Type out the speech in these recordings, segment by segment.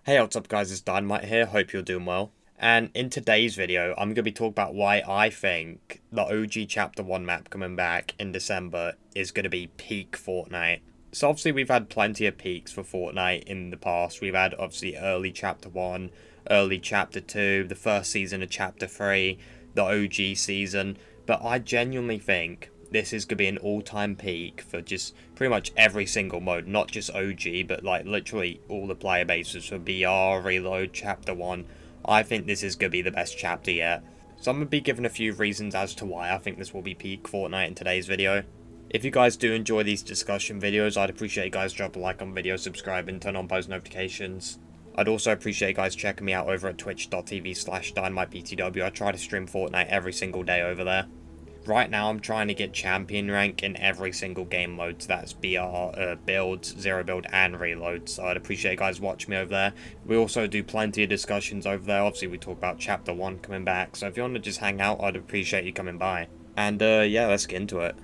Hey, what's up guys, it's Dynamite here, hope you're doing well. And in today's video, I'm going to be talking about why I think the OG Chapter 1 map coming back in December is going to be peak Fortnite. So obviously we've had plenty of peaks for Fortnite in the past. We've had obviously early Chapter 1, early Chapter 2, the first season of Chapter 3, the OG season. But I genuinely think this is going to be an all-time peak for just pretty much every single mode, not just OG, but like literally all the player bases for BR, Reload, Chapter 1. I think this is going to be the best chapter yet. So I'm going to be giving a few reasons as to why I think this will be peak Fortnite in today's video. If you guys do enjoy these discussion videos, I'd appreciate you guys drop a like on the video, subscribe, and turn on post notifications. I'd also appreciate you guys checking me out over at twitch.tv/dynamitebtw. I try to stream Fortnite every single day over there. Right now, I'm trying to get champion rank in every single game mode. So that's BR, build, zero build, and reload. So I'd appreciate you guys watching me over there. We also do plenty of discussions over there. Obviously, we talk about Chapter 1 coming back. So if you want to just hang out, I'd appreciate you coming by. And yeah, let's get into it.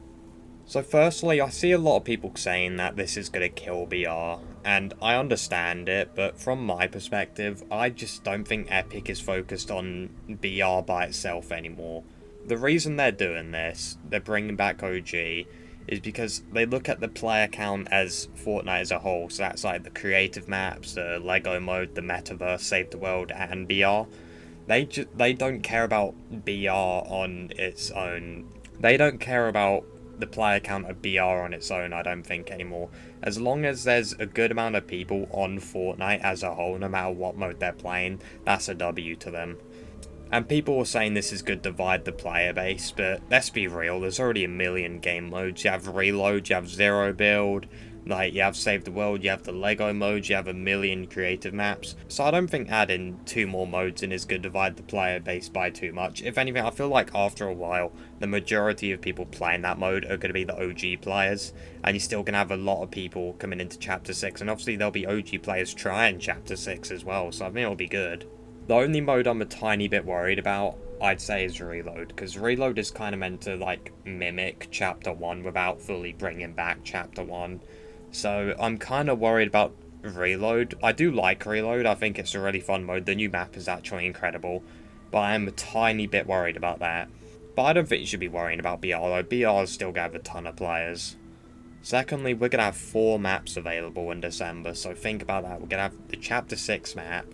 So firstly, I see a lot of people saying that this is going to kill BR. And I understand it, but from my perspective, I just don't think Epic is focused on BR by itself anymore. The reason they're doing this, they're bringing back OG, is because they look at the player count as Fortnite as a whole. So that's like the creative maps, the Lego mode, the metaverse, Save the World, and BR. They don't care about BR on its own. They don't care about the player count of BR on its own, I don't think, anymore. As long as there's a good amount of people on Fortnite as a whole, no matter what mode they're playing, that's a W to them. And people were saying this is good to divide the player base, but let's be real, there's already a million game modes. You have Reload, you have Zero Build, like you have Save the World, you have the Lego mode, you have a million creative maps. So I don't think adding 2 more modes in is good to divide the player base by too much. If anything, I feel like after a while, the majority of people playing that mode are going to be the OG players, and you're still going to have a lot of people coming into Chapter 6, and obviously there'll be OG players trying Chapter 6 as well, so I think it'll be good. The only mode I'm a tiny bit worried about, I'd say, is Reload, because Reload is kind of meant to, like, mimic Chapter 1 without fully bringing back Chapter 1. So I'm kind of worried about Reload. I do like Reload, I think it's a really fun mode. The new map is actually incredible, but I am a tiny bit worried about that. But I don't think you should be worrying about BR, though. BR is still going to have a ton of players. Secondly, we're going to have 4 maps available in December, so think about that. We're going to have the Chapter 6 map.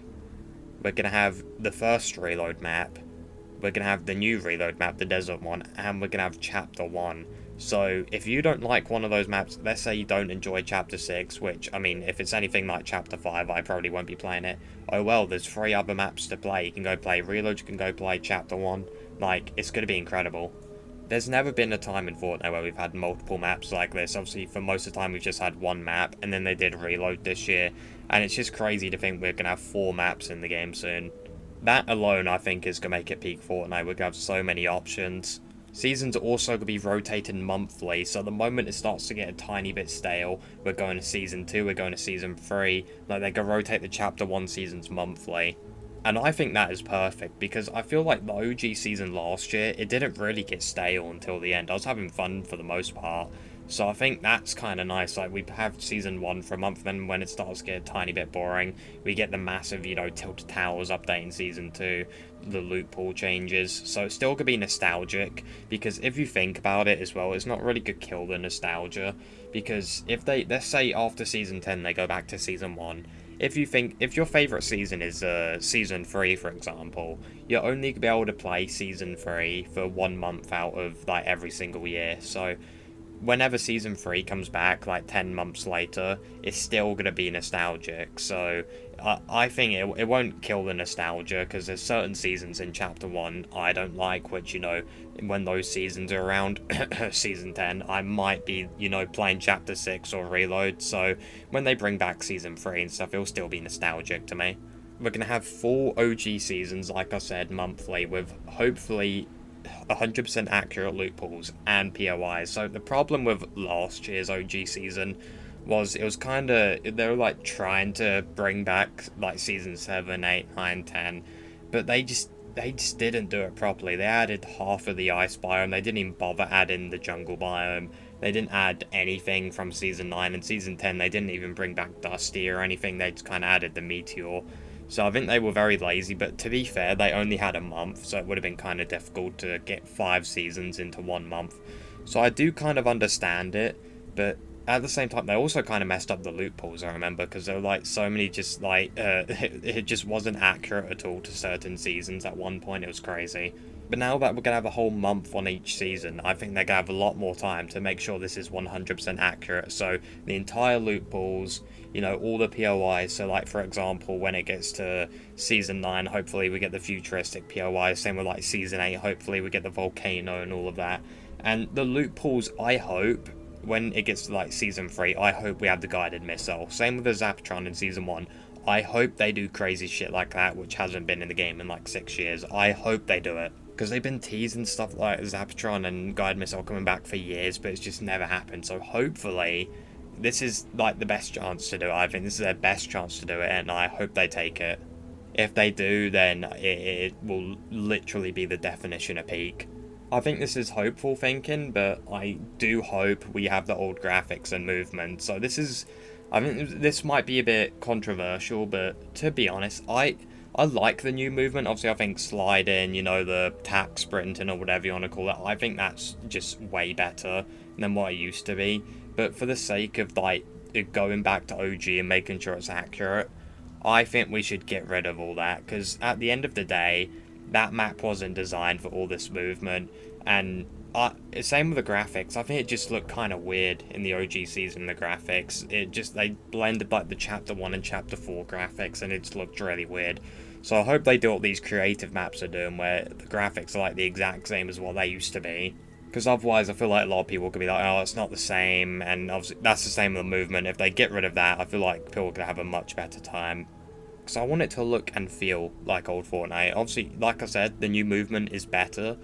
We're going to have the first Reload map, we're going to have the new Reload map, the desert one, and we're going to have Chapter 1. So if you don't like one of those maps, let's say you don't enjoy Chapter 6, which, I mean, if it's anything like Chapter 5, I probably won't be playing it. Oh well, there's 3 other maps to play. You can go play Reload, you can go play Chapter 1. Like, it's going to be incredible. There's never been a time in Fortnite where we've had multiple maps like this. Obviously, for most of the time, we've just had 1 map, and then they did Reload this year. And it's just crazy to think we're going to have 4 maps in the game soon. That alone, I think, is going to make it peak Fortnite. We're going to have so many options. Seasons are also going to be rotating monthly, so the moment it starts to get a tiny bit stale, we're going to Season 2, we're going to Season 3. Like, they're going to rotate the Chapter 1 seasons monthly. And I think that is perfect, because I feel like the OG season last year, it didn't really get stale until the end. I was having fun for the most part. So I think that's kind of nice. Like, we have Season 1 for a month, then when it starts to get a tiny bit boring, we get the massive, Tilted Towers update in Season 2, the loot pool changes. So it's still going to be nostalgic, because if you think about it as well, it's not really going to kill the nostalgia. Because if they, let's say after Season 10, they go back to Season 1, if your favorite season is Season 3, for example, you're only going to be able to play Season 3 for 1 month out of, like, every single year. So whenever Season 3 comes back, like 10 months later, it's still going to be nostalgic. So I think it won't kill the nostalgia, because there's certain seasons in Chapter 1 I don't like, which, when those seasons are around, Season 10, I might be, playing Chapter 6 or Reload. So when they bring back Season 3 and stuff, it'll still be nostalgic to me. We're going to have 4 OG seasons, like I said, monthly, with hopefully 100% accurate loot pools and POIs. So the problem with last year's OG season was it was kind of, they were like trying to bring back like Season 7, 8, 9, 10, but they just didn't do it properly. They added half of the ice biome, they didn't even bother adding the jungle biome. They didn't add anything from Season 9, and Season 10 they didn't even bring back Dusty or anything, they just kind of added the Meteor. So I think they were very lazy, but to be fair, they only had a month, so it would have been kind of difficult to get 5 seasons into 1 month. So I do kind of understand it, but at the same time, they also kind of messed up the loopholes, I remember, because there were, like, so many just, like, it just wasn't accurate at all to certain seasons at one point. It was crazy. But now that we're going to have a whole month on each season, I think they're going to have a lot more time to make sure this is 100% accurate. So the entire loopholes, you know, all the POIs. So, like, for example, when it gets to Season 9, hopefully we get the futuristic POIs. Same with, like, Season 8, hopefully we get the volcano and all of that. And the loopholes, I hope, when it gets to, like, Season 3, I hope we have the guided missile. Same with the Zaptron in Season 1. I hope they do crazy shit like that, which hasn't been in the game in, like, 6 years. I hope they do it. Because they've been teasing stuff like Zaptron and Guided Missile coming back for years, but it's just never happened. So hopefully, this is, like, the best chance to do it. I think this is their best chance to do it, and I hope they take it. If they do, then it will literally be the definition of peak. I think this is hopeful thinking, but I do hope we have the old graphics and movement. So this is, I think this might be a bit controversial, but to be honest, I like the new movement. Obviously, I think sliding, you know, the tack sprinting or whatever you want to call it, I think that's just way better than what it used to be. But for the sake of, like, going back to OG and making sure it's accurate, I think we should get rid of all that, because at the end of the day, that map wasn't designed for all this movement, and same with the graphics. I think it just looked kind of weird in the OG season, the graphics. They blended, like, the Chapter 1 and Chapter 4 graphics, and it just looked really weird. So I hope they do what these creative maps are doing, where the graphics are, like, the exact same as what they used to be. Because otherwise, I feel like a lot of people could be like, oh, it's not the same, and obviously that's the same with the movement. If they get rid of that, I feel like people could have a much better time. Because I want it to look and feel like old Fortnite. Obviously, like I said, the new movement is better,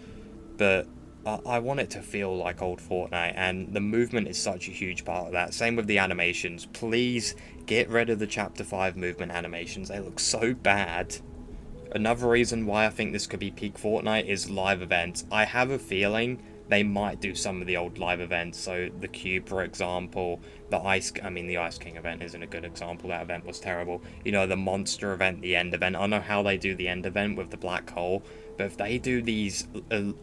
but I want it to feel like old Fortnite, and the movement is such a huge part of that. Same with the animations. Please get rid of the Chapter 5 movement animations. They look so bad. Another reason why I think this could be peak Fortnite is live events. I have a feeling they might do some of the old live events. So the Cube, for example, the Ice King event isn't a good example. That event was terrible. You know, the monster event, the end event. I don't know how they do the end event with the black hole, but if they do these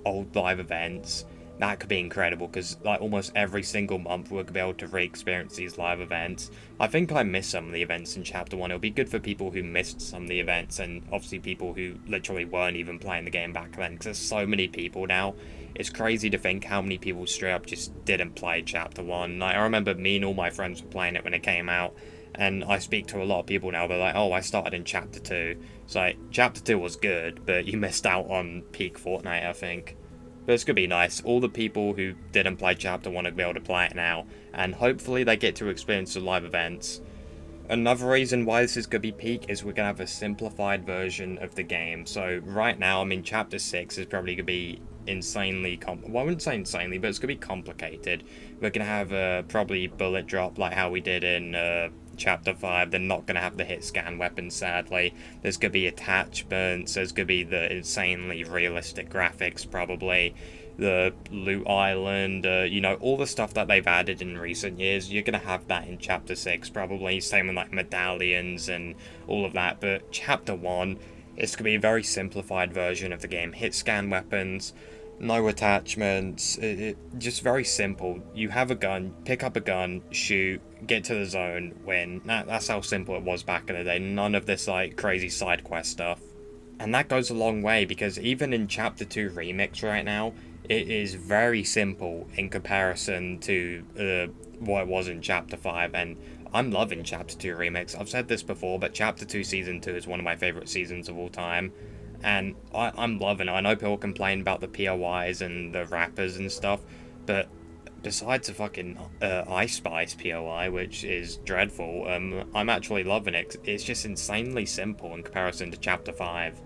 old live events, that could be incredible, because, like, almost every single month we'll be able to re-experience these live events. I think I missed some of the events in Chapter 1. It'll be good for people who missed some of the events, and obviously people who literally weren't even playing the game back then, because there's so many people now. It's crazy to think how many people straight up just didn't play Chapter 1. Like, I remember me and all my friends were playing it when it came out, and I speak to a lot of people now, they're like, oh, I started in Chapter 2. It's like, Chapter 2 was good, but you missed out on peak Fortnite, I think. But it's going to be nice. All the people who didn't play Chapter 1 are going to be able to play it now, and hopefully they get to experience the live events. Another reason why this is going to be peak is we're going to have a simplified version of the game. So right now, I mean, Chapter 6 is probably going to be insanely well, I wouldn't say insanely, but it's going to be complicated. We're going to have probably bullet drop like how we did in Chapter 5. They're not going to have the hit scan weapons, sadly. There's going to be attachments, there's going to be the insanely realistic graphics, probably. The loot island, you know, all the stuff that they've added in recent years, you're going to have that in Chapter 6, probably. Same with, like, medallions and all of that. But Chapter 1, it's going to be a very simplified version of the game. Hit scan weapons, no attachments, just very simple. You have a gun, pick up a gun, shoot, get to the zone, win. That's how simple it was back in the day. None of this, like, crazy side quest stuff. And that goes a long way, because even in Chapter 2 Remix right now, it is very simple in comparison to what it was in Chapter 5, and I'm loving Chapter 2 Remix. I've said this before, but Chapter 2 Season 2 is one of my favourite seasons of all time, and I'm loving it. I know people complain about the POIs and the rappers and stuff, but besides the fucking Ice Spice POI, which is dreadful, I'm actually loving it. It's just insanely simple in comparison to Chapter 5.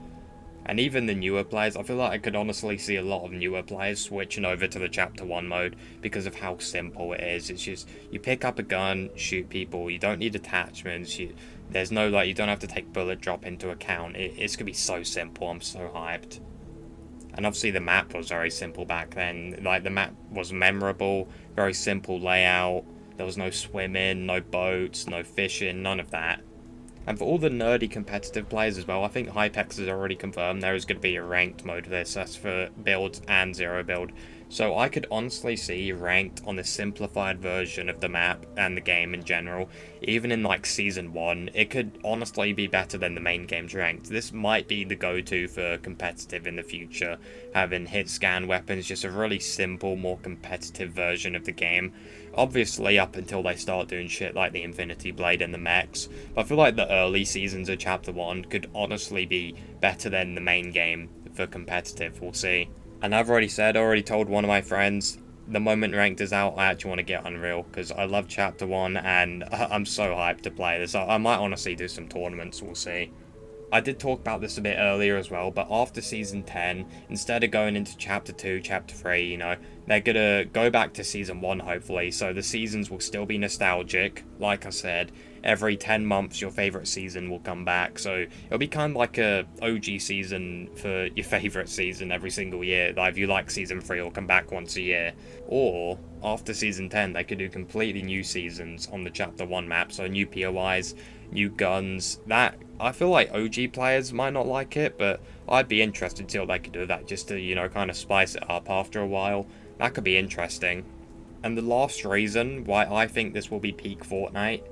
And even the newer players, I feel like I could honestly see a lot of newer players switching over to the Chapter 1 mode because of how simple it is. It's just, you pick up a gun, shoot people, you don't need attachments, there's no, like, you don't have to take bullet drop into account. It's gonna be so simple, I'm so hyped. And obviously the map was very simple back then. Like, the map was memorable, very simple layout. There was no swimming, no boats, no fishing, none of that. And for all the nerdy competitive players as well, I think Hypex has already confirmed there is going to be a ranked mode of this. That's for builds and zero build. So I could honestly see ranked on the simplified version of the map and the game in general. Even in like Season 1, it could honestly be better than the main game's ranked. This might be the go-to for competitive in the future. Having hit scan weapons, just a really simple, more competitive version of the game. Obviously up until they start doing shit like the Infinity Blade and the mechs. But I feel like the early seasons of Chapter 1 could honestly be better than the main game for competitive, we'll see. And I've already told one of my friends, the moment ranked is out, I actually want to get Unreal, because I love Chapter 1, and I'm so hyped to play this. I might honestly do some tournaments, we'll see. I did talk about this a bit earlier as well, but after Season 10, instead of going into Chapter 2, Chapter 3, you know, they're gonna go back to Season 1, hopefully, so the seasons will still be nostalgic. Like I said, every 10 months your favourite season will come back, so it'll be kind of like a OG season for your favourite season every single year. Like, if you like Season 3, it'll come back once a year. Or, after Season 10, they could do completely new seasons on the Chapter 1 map, so new POIs, new guns. That, I feel like OG players might not like it, but I'd be interested to see what they could do with that, just to, you know, kind of spice it up after a while. That could be interesting. And the last reason why I think this will be peak Fortnite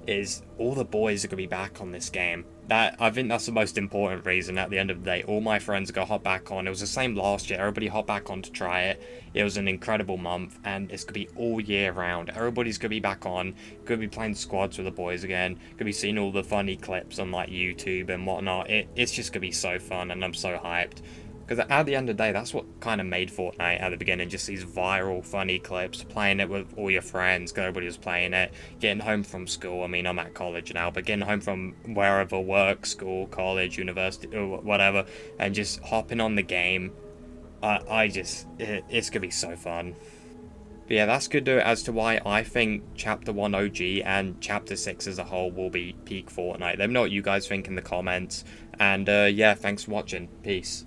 is all the boys are going to be back on this game. I think that's the most important reason. At the end of the day, all my friends are going to hop back on. It was the same last year. Everybody hopped back on to try it. It was an incredible month, and it's going to be all year round. Everybody's going to be back on. Going to be playing squads with the boys again. Going to be seeing all the funny clips on like YouTube and whatnot. It's just going to be so fun, and I'm so hyped. Because at the end of the day, that's what kind of made Fortnite at the beginning. Just these viral, funny clips, playing it with all your friends, because everybody was playing it, getting home from school. I mean, I'm at college now, but getting home from wherever, work, school, college, university, or whatever, and just hopping on the game. It's going to be so fun. But yeah, that's good as to why I think Chapter 1 OG and Chapter 6 as a whole will be peak Fortnite. Let me know what you guys think in the comments. And yeah, thanks for watching. Peace.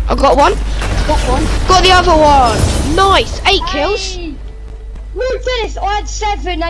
I got one. Got the other one. Nice. 8 kills. Look at this. I had 7.